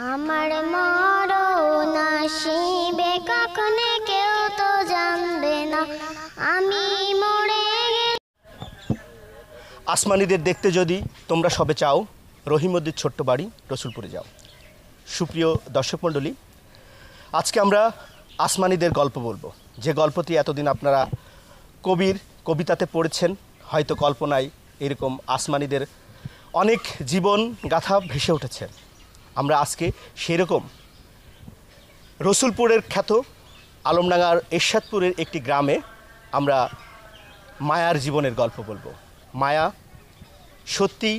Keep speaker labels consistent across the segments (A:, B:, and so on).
A: আমার মরণ আসিবে কখনো কেউ তো জানবে না আমি মরে
B: আসমানিদের দেখতে যদি তোমরা সবে চাও রহিমউদ্দিন ছোট্ট বাড়ি রসুলপুরে যাও। সুপ্রিয় দর্শক মণ্ডলী, আজকে আমরা আসমানিদের গল্প বলবো, যে গল্পটি এতদিন আপনারা কবির কবিতাতে পড়েছেন, হয়তো কল্পনায় এরকম আসমানিদের অনেক জীবন গাথা ভেসে উঠেছে। আমরা আজকে সেরকম রসুলপুরের খ্যাত আলমডাঙ্গার এরশাদপুরের একটি গ্রামে আমরা মায়ার জীবনের গল্প বলবো। মায়া সত্যি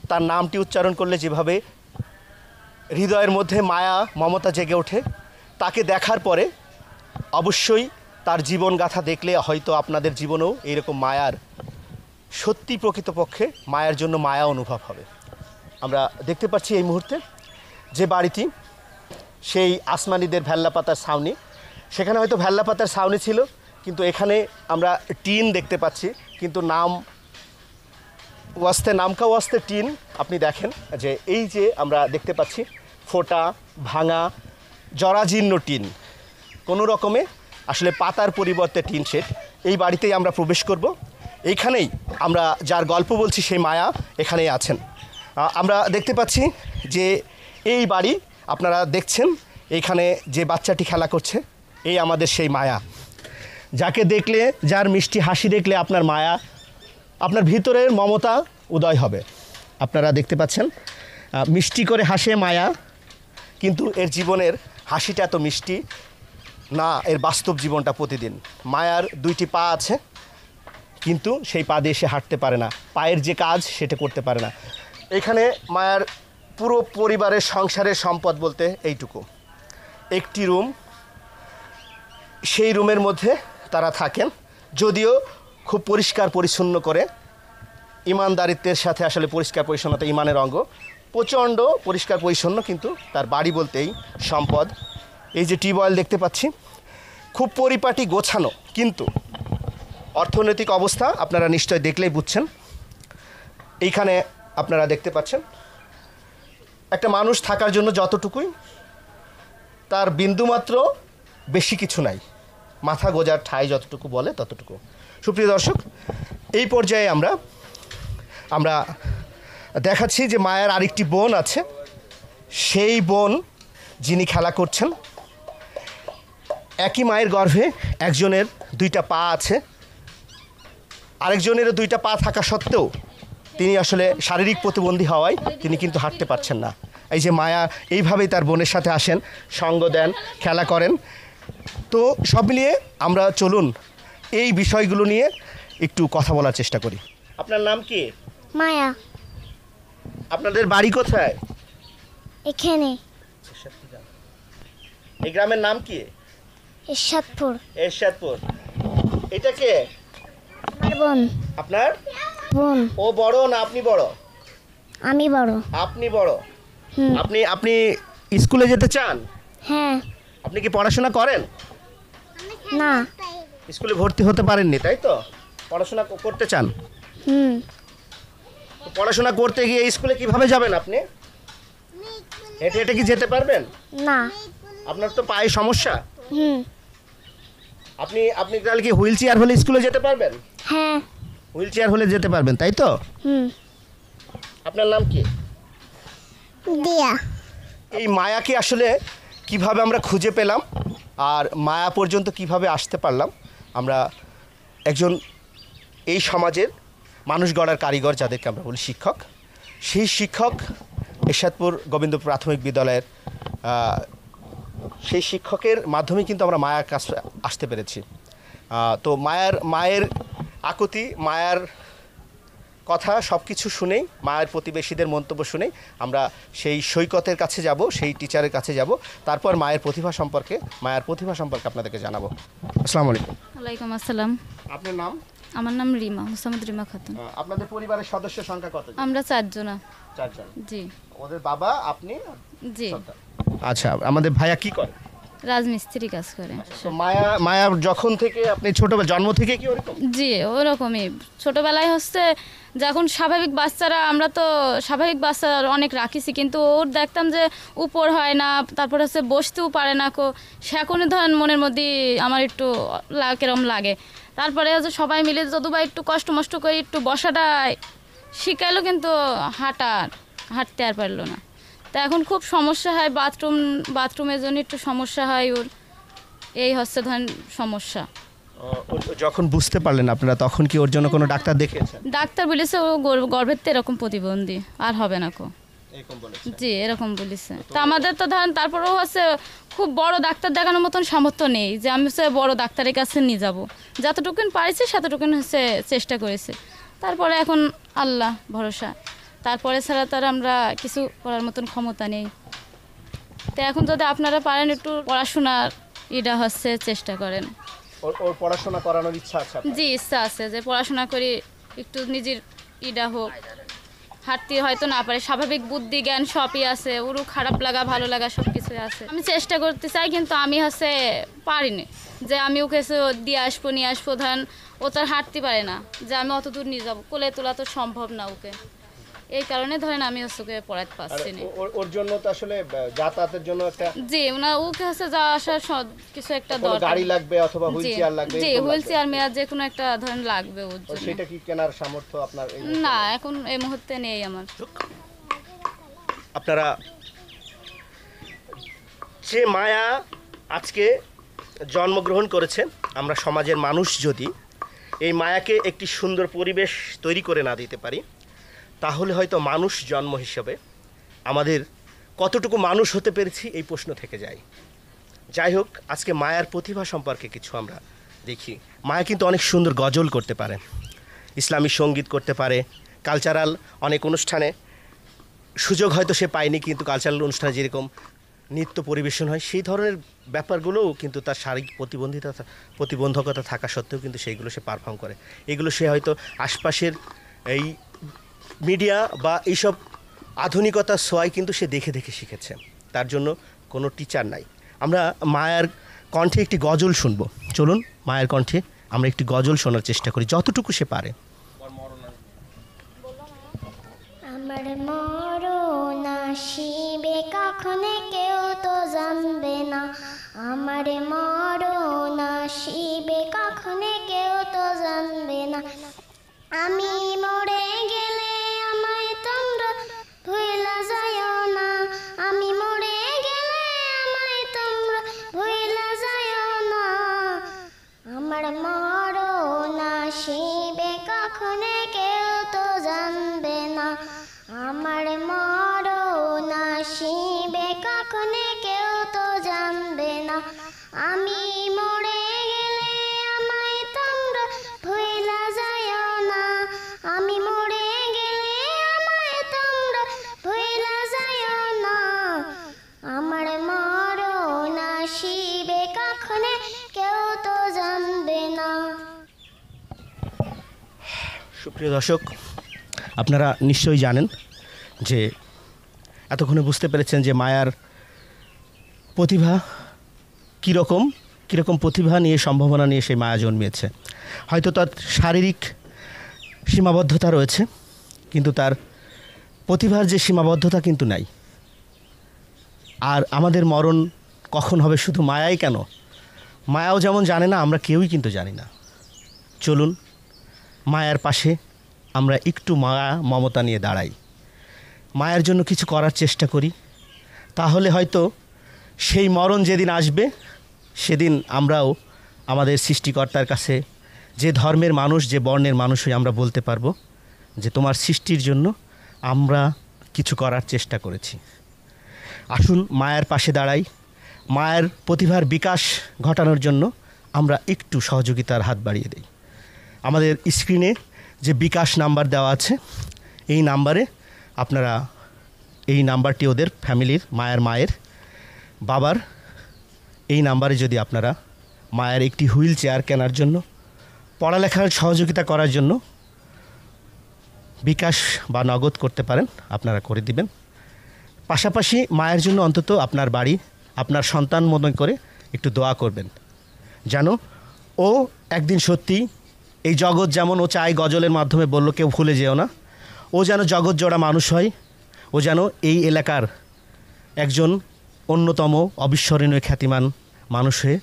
B: তার নামটি উচ্চারণ করলে যেভাবে হৃদয়ের মধ্যে মায়া মমতা জেগে ওঠে, তাকে দেখার পরে অবশ্যই তার জীবন গাথা দেখলে হয়তো আপনাদের জীবনেও এইরকম মায়ার সত্যি প্রকৃতপক্ষে মায়ার জন্য মায়া অনুভব হবে। আমরা দেখতে পাচ্ছি এই মুহূর্তে যে বাড়িটি, সেই আসমানিদের ভেল্লা পাতার ছাউনি। সেখানে হয়তো ভেল্লা পাতার ছাউনি ছিল, কিন্তু এখানে আমরা টিন দেখতে পাচ্ছি, কিন্তু নামকা ওয়াস্তে টিন। আপনি দেখেন যে এই যে আমরা দেখতে পাচ্ছি ফোটা ভাঙা জরাজীর্ণ টিন, কোনো রকমে আসলে পাতার পরিবর্তে টিন শেড। এই বাড়িতেই আমরা প্রবেশ করব। এইখানেই আমরা যার গল্প বলছি সেই মায়া এখানেই আছেন। আমরা দেখতে পাচ্ছি যে এই বাড়ি আপনারা দেখছেন, এইখানে যে বাচ্চাটি খেলা করছে এই আমাদের সেই মায়া, যাকে দেখলে, যার মিষ্টি হাসি দেখলে আপনার মায়া, আপনার ভিতরের মমতা উদয় হবে। আপনারা দেখতে পাচ্ছেন মিষ্টি করে হাসে মায়া, কিন্তু এর জীবনের হাসিটা এত মিষ্টি না, এর বাস্তব জীবনটা প্রতিদিন। মায়ার দুইটি পা আছে, কিন্তু সেই পা দিয়ে সে হাঁটতে পারে না, পায়ের যে কাজ সেটা করতে পারে না। এখানে মায়ার পুরো পরিবারের সংসারের সম্পদ বলতে এইটুকু, একটি রুম। সেই রুমের মধ্যে তারা থাকেন, যদিও খুব পরিষ্কার পরিচ্ছন্ন করে, ইমানদারিত্বের সাথে আসলে পরিষ্কার পরিচ্ছন্নতা ইমানের অঙ্গ, প্রচণ্ড পরিষ্কার পরিচ্ছন্ন, কিন্তু তার বাড়ি বলতেই সম্পদ। এই যে টিউবওয়েল দেখতে পাচ্ছি, খুব পরিপাটি গোছানো, কিন্তু অর্থনৈতিক অবস্থা আপনারা নিশ্চয় দেখলেই বুঝছেন। এইখানে আপনারা দেখতে পাচ্ছেন একটা মানুষ থাকার জন্য যতটুকুই, তার বিন্দুমাত্র বেশি কিছু নাই, মাথা গোজার ঠাঁই যতটুকু বলে ততটুকু। সুপ্রিয় দর্শক, এই পর্যায়ে আমরা দেখাচ্ছি যে মায়ের আরেকটি বোন আছে, সেই বোন যিনি খেলা করছেন। একই মায়ের গর্ভে একজনের দুইটা পা আছে, আরেকজনেরও দুইটা পা থাকা সত্ত্বেও তিনি আসলে শারীরিক প্রতিবন্ধী হওয়ায় তিনি কিন্তু হাঁটতে পারছেন না। এই যে মায়া এইভাবেই তার বোনের সাথে আসেন, সঙ্গ দেন, খেলা করেন। তো সব মিলিয়ে আমরা চলুন এই বিষয়গুলো নিয়ে একটু কথা বলার চেষ্টা করি। আপনার নাম কি?
A: মায়া।
B: আপনাদের বাড়ি কোথায়?
A: এখানে।
B: এই গ্রামের নাম কি?
A: এরশাদপুর।
B: এরশাদপুর। এটা কে?
A: আমার বোন।
B: আপনার
A: বোন।
B: ও বড় না আপনি বড়?
A: আমি বড়।
B: আপনি বড়।
A: হুম।
B: আপনি স্কুলে যেতে চান?
A: হ্যাঁ।
B: আপনি কি পড়াশোনা করেন?
A: না।
B: স্কুলে ভর্তি হতে পারেননি, তাই তো? পড়াশোনা করতে চান?
A: হুম।
B: তো পড়াশোনা করতে গিয়ে স্কুলে কিভাবে যাবেন আপনি? হেঁটে হেঁটে কি যেতে পারবেন?
A: না।
B: আপনার তো পায়ে সমস্যা।
A: হুম।
B: আপনি তাহলে কি হুইল চেয়ার হলে স্কুলে যেতে পারবেন?
A: হ্যাঁ।
B: হুইল চেয়ার হলে যেতে পারবেন, তাই তো?
A: হুম।
B: আপনার নাম কি?
A: দিয়া।
B: এই মায়াকে আসলে কিভাবে আমরা খুঁজে পেলাম আর মায়া পর্যন্ত কিভাবে আসতে পারলাম, আমরা একজন এই সমাজের মানুষ গড়ার কারিগর, যাদেরকে আমরা বলি শিক্ষক, সেই শিক্ষক এরশাদপুর গোবিন্দ প্রাথমিক বিদ্যালয়ের সেই শিক্ষকের মাধ্যমে কিন্তু আমরা মায়ার কাছে আসতে পেরেছি। তো মায়ের আকুতি, মায়ার কথা সব কিছু শুনেই, মায়ের প্রতিবেশীদের মন্তব্য শুনেই আমরা সেই সৈকতের কাছে যাব, সেই টিচারের কাছে যাব, তারপর মায়ের প্রতিভা সম্পর্কে আপনাদেরকে জানাবো। আসসালামু আলাইকুম।
C: ওয়ালাইকুম আসসালাম।
B: আপনার নাম?
C: আমার নাম রিমা, মোসাম্মদ রিমা খাতুন।
B: আপনাদের পরিবারের সদস্য সংখ্যা কত?
C: আমরা 4 জন।
B: 4 জন।
C: জি।
B: ওদের বাবা, আপনি?
C: জি।
B: আচ্ছা, আমাদের ভাইয়া কি করে?
C: রাজমিস্ত্রি কাজ করে।
B: তো মায়া মায়া যখন থেকে আপনি ছোটবেলা জন্ম থেকে কি ওরকম?
C: জি ওরকমই ছোটোবেলায় হচ্ছে যখন স্বাভাবিক বাচ্চারা আমরা তো স্বাভাবিক বাচ্চা অনেক রাখিছি, কিন্তু ওর দেখতাম যে উপর হয় না, তারপর হচ্ছে বসতেও পারে না কো, সে এখনই ধরেন মনের মধ্যে আমার একটু কেরম লাগে। তারপরে হচ্ছে সবাই মিলে যদুবা একটু কষ্ট মষ্ট করে একটু বসাটা শিখাইলো, কিন্তু হাঁটতে আর পারলো না। তা এখন খুব সমস্যা হয়, বাথরুমের জন্য একটু সমস্যা হয় ওর, এই হচ্ছে ধরেন সমস্যা।
B: যখন বুঝতে পারলেন আপনারা তখন কি ওর জন্য কোনো ডাক্তার দেখিয়েছেন?
C: ডাক্তার বলেছে ও গর্ভের তো এরকম প্রতিবন্ধী, আর হবে না কো।
B: এরকম বলেছে?
C: জি এরকম বলেছে। তা আমাদের তো ধরেন তারপরেও হচ্ছে খুব বড় ডাক্তার দেখানোর মতন সামর্থ্য নেই যে আমি হচ্ছে বড় ডাক্তারের কাছে নিয়ে যাব। যতটুকুন পারিছি সেতটুকুন হচ্ছে চেষ্টা করেছে, তারপরে এখন আল্লাহ ভরসা, তারপরে ছাড়া তার আমরা কিছু করার মতন ক্ষমতা নেই। তো এখন যদি আপনারা পারেন একটু পড়াশোনার এটা হচ্ছে চেষ্টা করেন।
B: ওর পড়াশোনা করানোর ইচ্ছা আছে আপনার?
C: জি ইচ্ছা আছে যে পড়াশোনা করি একটু নিজের ইডা হোক, হাঁটতে হয়তো না পারে, স্বাভাবিক বুদ্ধি জ্ঞান সবই আছে, ওরও খারাপ লাগা ভালো লাগা সব কিছুই আছে। আমি চেষ্টা করতে চাই, কিন্তু আমি হচ্ছে পারিনি যে আমি ওকে দিয়ে আসবো নিয়ে আসবো, ধরেন ও তো আর হাঁটতে পারে না যে আমি অত দূর নিয়ে যাবো, কোলে তোলা তো সম্ভব না ওকে, এই কারণে ধরেন আমি হচ্ছে ওকে পড়াতে পারছি না।
B: ওর জন্য তো আসলে যাতায়াতের জন্য একটা
C: জি ওকে হচ্ছে যাওয়া আসার কিছু একটা দরকার,
B: গাড়ি লাগবে অথবা হুইল চেয়ার লাগবে।
C: জি হুইল চেয়ার মেয়ার যে কোনো একটা ধরেন লাগবে ওর জন্য।
B: সেটা কি কেনার সামর্থ্য আপনার?
C: না এখন এই মুহূর্তে নেই আমার।
B: আপনারা যে মায়া আজকে জন্মগ্রহণ করেছে, আমরা সমাজের মানুষ যদি এই মায়াকে একটি সুন্দর পরিবেশ তৈরি করে না দিতে পারি, তাহলে হয়তো মানুষ জন্ম হিসেবে আমাদের কতটুকু মানুষ হতে পেরেছি এই প্রশ্ন থেকে যায়। যাই হোক, আজকে মায়ার প্রতিভা সম্পর্কে কিছু আমরা দেখি। মায়া কিন্তু অনেক সুন্দর গজল করতে পারে, ইসলামী সঙ্গীত করতে পারে, কালচারাল অনেক অনুষ্ঠানে সুযোগ হয়তো সে পায়নি, কিন্তু কালচারাল অনুষ্ঠানে যেরকম নৃত্য পরিবেশন হয় সেই ধরনের ব্যাপারগুলোও কিন্তু তার শারীরিক প্রতিবন্ধকতা থাকা সত্ত্বেও কিন্তু সেইগুলো সে পারফর্ম করে। এগুলো সে হয়তো আশপাশের এই মিডিয়া বা এইসব আধুনিকতার ছোঁয়ায় কিন্তু সে দেখে দেখে শিখেছে, তার জন্য কোনো টিচার নাই। আমরা মায়ার কণ্ঠে একটি গজল শুনবো, চলুন মায়ের কণ্ঠে আমরা একটি গজল শোনার চেষ্টা করি যতটুকু সে পারে।
A: আমার মরণ আসিবে কখনো কেউ তো জানবে না, আমার মরণ আসিবে কখনো কেউ তো জানবে না, আমি মরে গেলে আমায় তোমরা ভুইলা যাইও না, আমি মরে গেলে আমায় তোমরা ভুইলা যাইও না, আমার মরণ আসিবে কখনো কেউ তো জানবে না, আমার মরণ আসিবে কখনো কেউ তো জানবে না, আমি মরে গেলে আমায় তোমরা ভুইলা যাইও না, আমি মরে গেলে আমায় তোমরা ভুইলা যাইও না, আমার মরণ আসিবে কখনো কেউ তো জানবে না।
B: সুপ্রিয় দর্শক, আপনারা নিশ্চয়ই জানেন যে এতক্ষণে বুঝতে পেরেছেন যে মায়ার প্রতিভা কীরকম প্রতিভা নিয়ে, সম্ভাবনা নিয়ে সেই মায়া জন্মিয়েছে। হয়তো তার শারীরিক সীমাবদ্ধতা রয়েছে, কিন্তু তার প্রতিভার যে সীমাবদ্ধতা কিন্তু নাই। আর আমাদের মরণ কখন হবে শুধু মায়াই কেন, মায়াও যেমন জানে না, আমরা কেউই কিন্তু জানি না। চলুন মায়ার পাশে আমরা একটু মায়া মমতা নিয়ে দাঁড়াই, মায়ের জন্য কিছু করার চেষ্টা করি, তাহলে হয়তো সেই মরণ যেদিন আসবে সেদিন আমরাও আমাদের সৃষ্টিকর্তার কাছে, যে ধর্মের মানুষ যে বর্ণের মানুষ হয়ে আমরা বলতে পারবো যে তোমার সৃষ্টির জন্য আমরা কিছু করার চেষ্টা করেছি। আসুন মায়ের পাশে দাঁড়াই, মায়ের প্রতিভার বিকাশ ঘটানোর জন্য আমরা একটু সহযোগিতার হাত বাড়িয়ে দিই। আমাদের স্ক্রিনে যে বিকাশ নাম্বার দেওয়া আছে, এই নাম্বারে আপনারা, এই নাম্বারটি ওদের ফ্যামিলির মায়ের বাবার, এই নাম্বারে যদি আপনারা মায়ের একটি হুইল চেয়ার কেনার জন্য, পড়ালেখার সহযোগিতা করার জন্য বিকাশ বা নগদ করতে পারেন, আপনারা করে দিবেন। পাশাপাশি মায়ের জন্য অন্তত আপনার বাড়ি আপনার সন্তান মনে করে একটু দোয়া করবেন, যেন ও একদিন সত্যি এই জগৎ, যেমন ও চাই গজলের মাধ্যমে বলল কেউ ভুলে যেও না, ও যেন জগৎ জোড়া মানুষ হয়, ও যেন এই এলাকার একজন অন্যতম অবিস্মরণীয় খ্যাতিমান মানুষ হয়ে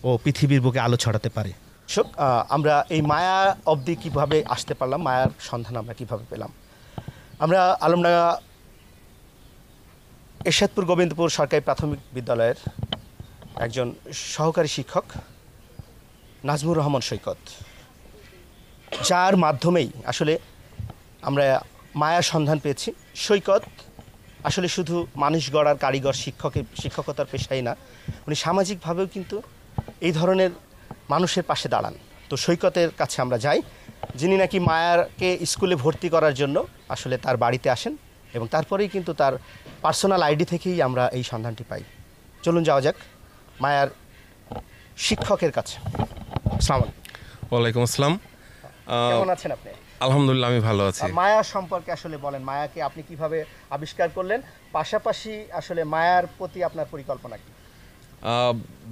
B: ও পৃথিবীর বুকে আলো ছড়াতে পারে। আমরা এই মায়া অবধি কীভাবে আসতে পারলাম, মায়ার সন্ধান আমরা কীভাবে পেলাম? আমরা আলমডাঙ্গা এরশাদপুর গোবিন্দপুর সরকারি প্রাথমিক বিদ্যালয়ের একজন সহকারী শিক্ষক নাজমুর রহমান সৈকত, যার মাধ্যমেই আসলে আমরা মায়ার সন্ধান পেয়েছি। সৈকত আসলে শুধু মানুষ গড়ার কারিগর শিক্ষকতার পেশাই না, উনি সামাজিকভাবেও কিন্তু এই ধরনের মানুষের পাশে দাঁড়ান। তো সৈকতের কাছে আমরা যাই, যিনি নাকি মায়াকে স্কুলে ভর্তি করার জন্য আসলে তার বাড়িতে আসেন, এবং তারপরেই কিন্তু তার পার্সোনাল আইডি থেকেই আমরা এই সন্ধানটি পাই। চলুন যাওয়া যাক মায়ার শিক্ষকের কাছে। আসসালামু আলাইকুম।
D: ওয়ালাইকুম আসসালাম।
B: কেমন আছেন আপনি?
D: আলহামদুলিল্লাহ, আমি ভালো আছি।
B: মায়া সম্পর্কে আসলে বলেন, মায়াকে আপনি কিভাবে আবিষ্কার করলেন, পাশাপাশি আসলে মায়ার প্রতি আপনার পরিকল্পনা কি?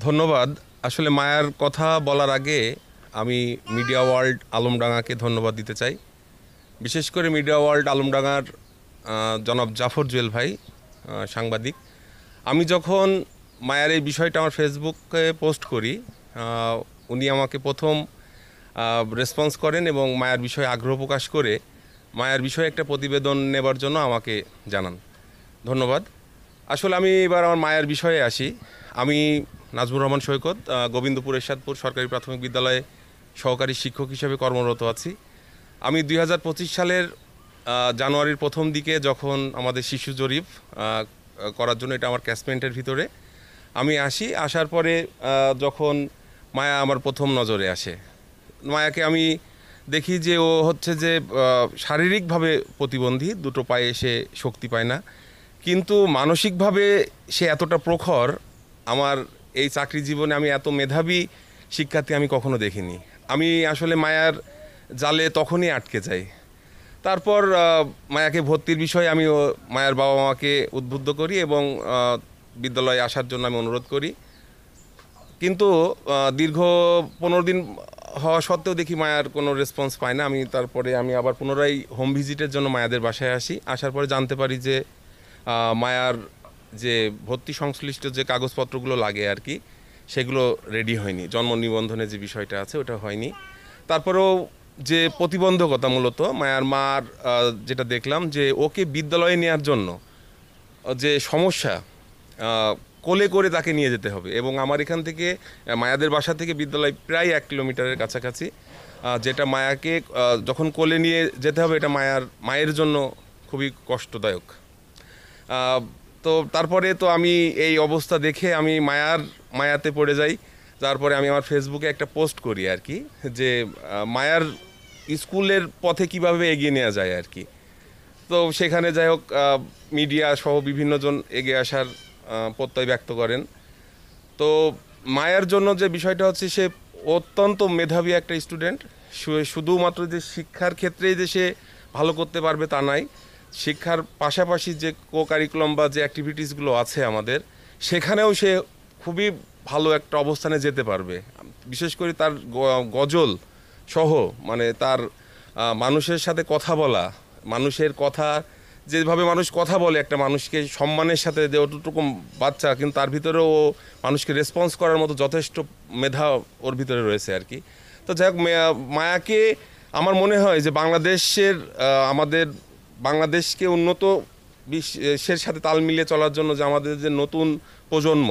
D: ধন্যবাদ। আসলে মায়ার কথা বলার আগে আমি মিডিয়া ওয়ার্ল্ড আলমডাঙ্গাকে ধন্যবাদ দিতে চাই। বিশেষ করে মিডিয়া ওয়ার্ল্ড আলমডাঙ্গার জনাব জাফর জুয়েল ভাই, সাংবাদিক। আমি যখন মায়ার এই বিষয়টা আমার ফেসবুকে পোস্ট করি, উনি আমাকে প্রথম রেসপন্স করেন এবং মায়ার বিষয়ে আগ্রহ প্রকাশ করে মায়ার বিষয়ে একটা প্রতিবেদন নেবার জন্য আমাকে জানান। ধন্যবাদ। আসলে আমি এবার আমার মায়ার বিষয়ে আসি। আমি নাজমুর রহমান সৈকত, গোবিন্দপুর এরশাদপুর সরকারি প্রাথমিক বিদ্যালয়ে সহকারী শিক্ষক হিসেবে কর্মরত আছি। আমি 2025 সালের জানুয়ারির প্রথম দিকে যখন আমাদের শিশু জরিপ করার জন্য, এটা আমার ক্যাসমেন্টের ভিতরে আমি আসি, আসার পরে যখন মায়া আমার প্রথম নজরে আসে, মায়াকে আমি দেখি যে ও হচ্ছে যে শারীরিকভাবে প্রতিবন্ধী, দুটো পায়ে সে শক্তি পায় না, কিন্তু মানসিকভাবে সে এতটা প্রখর, আমার এই চাকরি জীবনে আমি এত মেধাবী শিক্ষার্থী আমি কখনো দেখিনি। আমি আসলে মায়ার জালে তখনই আটকে যাই। তারপর মায়াকে ভর্তির বিষয়ে আমি মায়ার বাবা মাকে উদ্বুদ্ধ করি এবং বিদ্যালয়ে আসার জন্য আমি অনুরোধ করি, কিন্তু দীর্ঘ 15 দিন হওয়া সত্ত্বেও দেখি মায়ার কোনো রেসপন্স পায় না। তারপরে আমি আবার পুনরায় হোম ভিজিটের জন্য মায়াদের বাসায় আসি। আসার পরে জানতে পারি যে মায়ার যে ভর্তি সংশ্লিষ্ট যে কাগজপত্রগুলো লাগে আর কি, সেগুলো রেডি হয়নি, জন্ম নিবন্ধনে যে বিষয়টা আছে ওটা হয়নি। তারপরেও যে প্রতিবন্ধকতা, মূলত মায়ার মার যেটা দেখলাম যে ওকে বিদ্যালয়ে নেওয়ার জন্য যে সমস্যা, কোলে করে তাকে নিয়ে যেতে হবে, এবং আমার এখান থেকে মায়াদের বাসা থেকে বিদ্যালয় প্রায় 1 কিলোমিটারের কাছাকাছি, যেটা মায়াকে যখন কোলে নিয়ে যেতে হবে এটা মায়ের জন্য খুবই কষ্টদায়ক। তো তারপরে তো আমি এই অবস্থা দেখে আমি মায়াতে পড়ে যাই। তারপরে আমি আমার ফেসবুকে একটা পোস্ট করি আর কি, যে মায়ার স্কুলের পথে কিভাবে এগিয়ে নেওয়া যায় আর কি। তো সেখানে যাই হোক মিডিয়া সহ বিভিন্নজন এগিয়ে আসার প্রত্যয় ব্যক্ত করেন। তো মায়ার জন্য যে বিষয়টা হচ্ছে, সে অত্যন্ত মেধাবী একটা স্টুডেন্ট। শুধুমাত্র যে শিক্ষার ক্ষেত্রেই যে সে ভালো করতে পারবে তা নয়, শিক্ষার পাশাপাশি যে কো কারিকুলাম বা যে অ্যাক্টিভিটিসগুলো আছে আমাদের, সেখানেও সে খুবই ভালো একটা অবস্থানে যেতে পারবে। বিশেষ করে তার গজল সহ, মানে তার মানুষের সাথে কথা বলা, মানুষের কথা, যেভাবে মানুষ কথা বলে একটা মানুষকে সম্মানের সাথে, যে অতটুকু বাচ্চা কিন্তু তার ভিতরেও মানুষকে রেসপন্স করার মতো যথেষ্ট মেধা ওর ভিতরে রয়েছে আর কি। তো যাই হোক, মায়াকে আমার মনে হয় যে আমাদের বাংলাদেশকে উন্নত বিশ্বের সাথে তাল মিলিয়ে চলার জন্য যে আমাদের যে নতুন প্রজন্ম,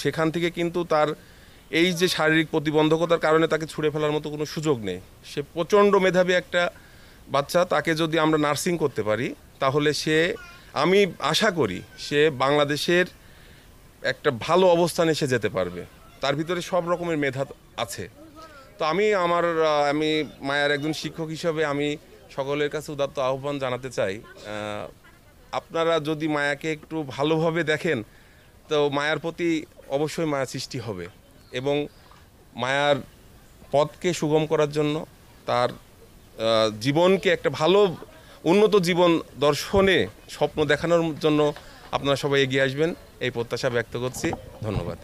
D: সেখান থেকে কিন্তু তার এই যে শারীরিক প্রতিবন্ধকতার কারণে তাকে ছুঁড়ে ফেলার মতো কোনো সুযোগ নেই। সে প্রচণ্ড মেধাবী একটা বাচ্চা, তাকে যদি আমরা নার্সিং করতে পারি তাহলে আমি আশা করি সে বাংলাদেশের একটা ভালো অবস্থানে সে যেতে পারবে। তার ভিতরে সব রকমের মেধা আছে। তো আমি মায়ার একজন শিক্ষক হিসাবে আমি সকলের কাছে উদাত্ত আহ্বান জানাতে চাই, আপনারা যদি মায়াকে একটু ভালোভাবে দেখেন তো মায়ার প্রতি অবশ্যই মায়া সৃষ্টি হবে, এবং মায়ার পথকে সুগম করার জন্য, তার জীবনকে একটা ভালো উন্নত জীবন দর্শনে স্বপ্ন দেখানোর জন্য আপনারা সবাই এগিয়ে আসবেন এই প্রত্যাশা ব্যক্ত করছি। ধন্যবাদ।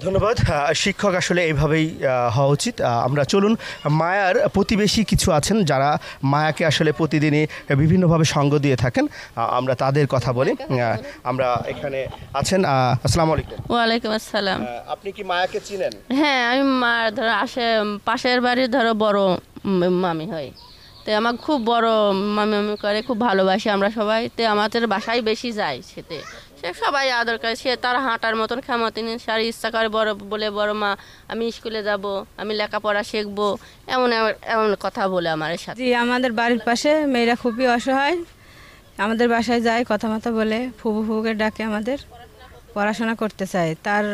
B: ধন্যবাদ। শিক্ষক আসলে এইভাবেই হওয়া উচিত। আমরা চলুন, মায়ার প্রতিবেশী কিছু আছেন যারা মায়াকে আসলে প্রতিদিনই বিভিন্নভাবে সঙ্গ দিয়ে থাকেন, আমরা তাদের কথা বলি। আমরা এখানে আছেন। আসসালামু আলাইকুম।
E: ওয়ালাইকুম আসসালাম।
B: আপনি কি মায়াকে চিনেন?
E: হ্যাঁ, আমি ধরো পাশের বাড়ির ধরো বড় মামি হয়, তো আমার খুব বড় মামি মামি করে, খুব ভালোবাসি আমরা সবাই। তো আমাদের বাসায় বেশি যায়, সে সবাই আদর করে। সে তার হাঁটার মতন ক্ষমতা নেই, সার ইচ্ছা করে বড় বলে, বড় মা আমি স্কুলে যাব, আমি লেখাপড়া শিখবো, এমন এমন কথা বলে আমার সাথে।
F: জি, আমাদের বাড়ির পাশে মেয়েরা খুবই অসহায়, আমাদের বাসায় যায়, কথা মতো বলে, ফুবু ফুবুকে ডাকে, আমাদের পড়াশোনা করতে চায়। তার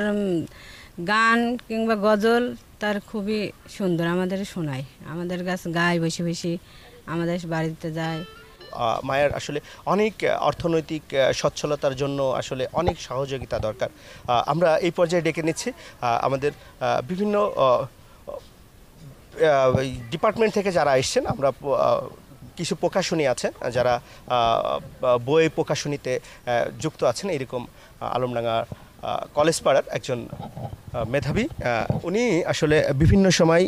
F: গান কিংবা গজল তার খুবই সুন্দর, আমাদের শোনায়, আমাদের কাছে গায় বসে বসে, আমাদের বাড়িতে যায়।
B: মায়ের আসলে অনেক অর্থনৈতিক সচ্ছলতার জন্য আসলে অনেক সহযোগিতা দরকার। আমরা এই পর্যায়ে ডেকে নিচ্ছি আমাদের বিভিন্ন ডিপার্টমেন্ট থেকে যারা এসছেন। আমরা কিছু প্রকাশনী আছে যারা বই প্রকাশনীতে যুক্ত আছেন, এরকম আলমডাঙ্গা কলেজ পাড়ার একজন মেধাবী। উনি আসলে বিভিন্ন সময়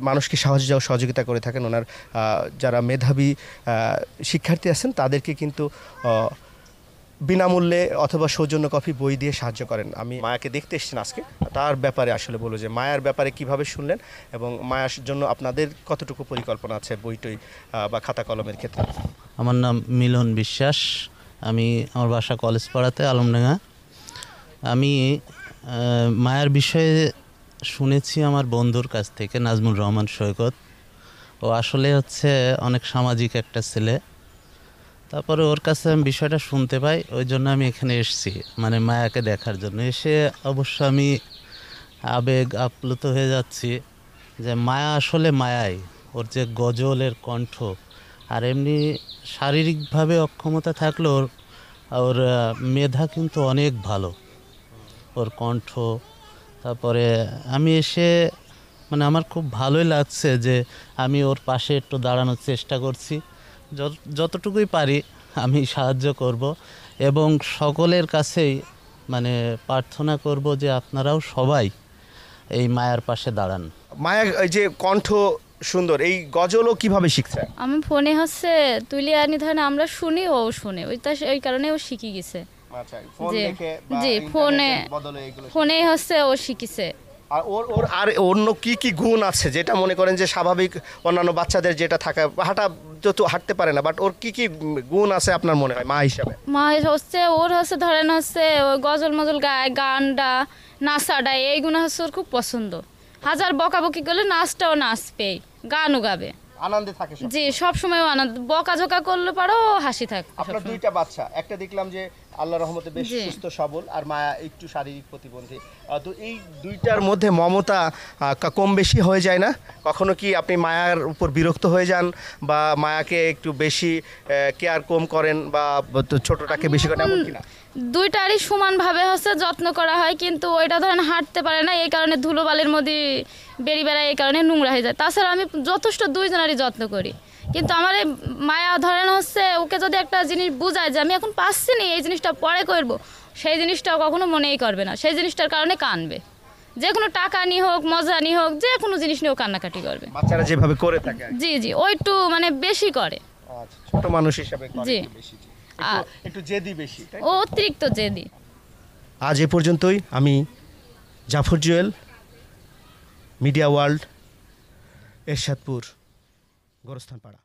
B: মানুষকে সহযোগিতা করে থাকেন। ওনার যারা মেধাবী শিক্ষার্থী আছেন তাদেরকে কিন্তু বিনামূল্যে অথবা সৌজন্য কপি বই দিয়ে সাহায্য করেন। আমি মায়াকে দেখতে এসেছেন আজকে, তার ব্যাপারে আসলে বলবো যে মায়ার ব্যাপারে কিভাবে শুনলেন এবং মায়ার জন্য আপনাদের কতটুকু পরিকল্পনা আছে বইটই বা খাতা কলমের ক্ষেত্রে।
G: আমার নাম মিলন বিশ্বাস, আমি আমার বাসা কলেজ পাড়াতে আলমডাঙ্গা। আমি মায়ার বিষয়ে শুনেছি আমার বন্ধুর কাছ থেকে, নাজমুর রহমান সৈকত। ও আসলে হচ্ছে অনেক সামাজিক একটা ছেলে। তারপরে ওর কাছে আমি বিষয়টা শুনতে পাই, ওই জন্য আমি এখানে এসেছি, মানে মায়াকে দেখার জন্য। এসে অবশ্য আমি আবেগ আপ্লুত হয়ে যাচ্ছি যে মায়া আসলে মায়াই, ওর যে গজলের কণ্ঠ, আর এমনি শারীরিকভাবে অক্ষমতা থাকলেও ওর মেধা কিন্তু অনেক ভালো, ওর কণ্ঠ। তারপরে আমি এসে মানে আমার খুব ভালোই লাগছে যে আমি ওর পাশে একটু দাঁড়ানোর চেষ্টা করছি, যতটুকুই পারি আমি সাহায্য করব এবং সকলের কাছেই মানে প্রার্থনা করব যে আপনারাও সবাই এই মায়ার পাশে দাঁড়ান।
B: মায়া এই যে কণ্ঠ সুন্দর, এই গজলও কিভাবে শিখছে?
C: আমি ফোনে হচ্ছে তুলি আনি, ধরেন আমরা শুনি, ও শুনে, ওই কারণে ও শিখে গেছে। জি, ফোনে হচ্ছে ও শিখেছে।
B: আর ওর আর অন্য কি কি গুণ আছে যেটা মনে করেন যে স্বাভাবিক অন্যান্য বাচ্চাদের যেটা থাকে, হাঁটতে পারে না, বাট ওর কি কি গুণ আছে আপনার মনে হয় মা হিসাবে?
C: মা হচ্ছে ওর হচ্ছে ধরেন হচ্ছে ওই গজল মজল গায়, গানটা নাচাটা, এইগুলো হচ্ছে ওর খুব পছন্দ। হাজার বকাবকি করলে নাচটাও নাচবে, গানও গাবে,
B: আনন্দে থাকে।
C: জি, সবসময় আনন্দ, বকাঝকা করলে পারো হাসি থাকে।
B: আপনার দুইটা বাচ্চা, একটা দেখলাম যে আল্লাহ রহমতে বেশ সুস্থ সবল, আর মায়া একটু শারীরিক প্রতিবন্ধী। তো এই দুইটার মধ্যে মমতা কম বেশি হয়ে যায় না? কখনো কি আপনি মায়ার উপর বিরক্ত হয়ে যান বা মায়াকে একটু বেশি কেয়ার কম করেন বা ছোটটাকে বেশি করেন, এমন কিনা?
C: দুইটারই সমানভাবে হচ্ছে যত্ন করা হয়, কিন্তু ওইটা ধরেন হাঁটতে পারে না, এই কারণে ধুলোবালির মধ্যে বেরিয়ে বেড়ায়, এই কারণে নোংরা হয়ে যায়। তাছাড়া আমি যথেষ্ট দুইজনারই যত্ন করি, কিন্তু আমার এই মায়া ধরেন হচ্ছে ওকে যদি একটা জিনিস বুঝায় যে আমি এখন পাচ্ছি না, এই জিনিসটা পরে করবো, সেই জিনিসটাও কখনো মনেই করবে না, সেই জিনিসটার কারণে কানবে। যে কোনো টাকা নিয়ে হোক, মজা নিয়ে হোক, যে কোনো জিনিস নিয়েও কান্নাকাটি করবে।
B: বাচ্চারা যেভাবে করে থাকে,
C: জি জি, ওইটু মানে বেশি করে।
B: ছোট মানুষ হিসাবে
C: জি,
B: একটু জেদি বেশি,
C: ও অতিরিক্ত জেদি।
B: আজ এ পর্যন্তই। আমি জাফর জুয়েল, মিডিয়া ওয়ার্ল্ড, এরশাদপুর, গোরস্থানপাড়া।